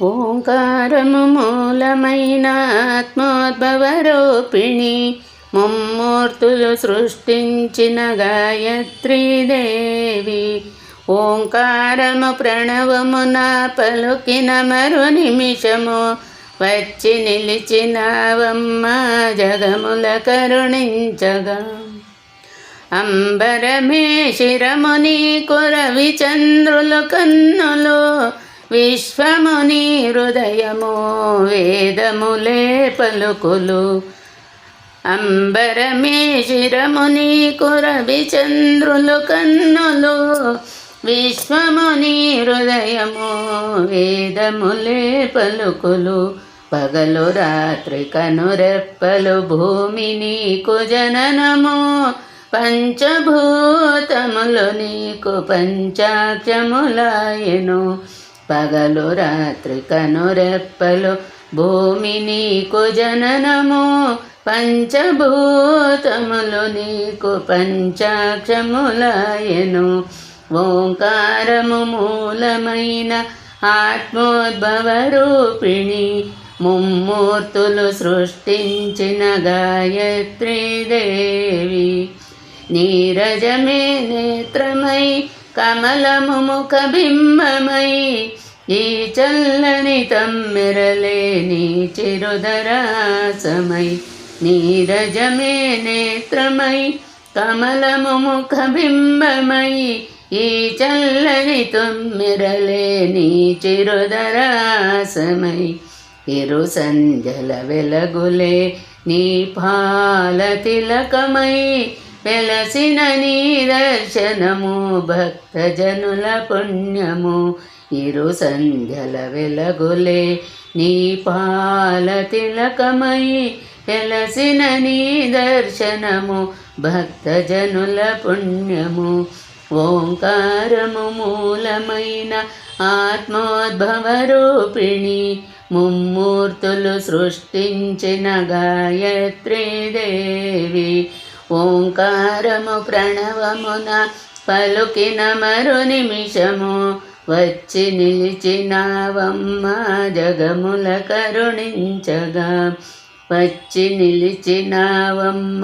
ఓంకారము మూలమైన ఆత్మోద్భవరూపిణి ముమ్మూర్తులు సృష్టించిన గాయత్రీదేవి. ఓంకారము ప్రణవమున పలుకిన మరు నిమిషము వచ్చి నిలిచినావమ్మ జగముల కరుణించగా. అంబరమే శిరముని కురవి చంద్రులు కన్నులు విశ్వముని హృదయము వేదములే పలుకులు. అంబరమే శిరముని కురవి చంద్రులు కన్నులు విశ్వముని హృదయము వేదములే పలుకులు. పగలు రాత్రి కనురెప్పలు భూమి నీకు జననము పంచభూతములు నీకు పంచాక్షములాయను. పగలు రాత్రి కనురెప్పలు భూమి నీకు జననము పంచభూతములు నీకు పంచాక్షములాయను. ఓంకారము మూలమైన ఆత్మోద్భవరూపిణి ముమ్మూర్తులు సృష్టించిన గాయత్రీదేవి. నీరజమే నేత్రమై కమలము ముఖబింబమై ఈ చల్లని తమ్మెరలే నీ చిరుదరాసమై. నీరజమే నేత్రమై కమలము ముఖబింబమై ఈ చల్లని తొమ్మిరలే నీ చిరుదరాసమై. ఇరు సంధ్యల వెలగులే నీ పాల తిలకమై వెలసిన నీ దర్శనము భక్తజనుల పుణ్యము. ఇరు సంధ్యల వెలగులే నీ పాల తిలకమై వెలసిన నీ దర్శనము భక్తజనుల పుణ్యము. ఓంకారము మూలమైన ఆత్మోద్భవరూపిణి ముమ్మూర్తులు సృష్టించిన గాయత్రీదేవి. ఓంకారము ప్రణవమున పలుకిన మరు నిమిషము వచ్చి నిలిచినావమ్మ జగముల కరుణించగా. వచ్చి నిలిచినావమ్మ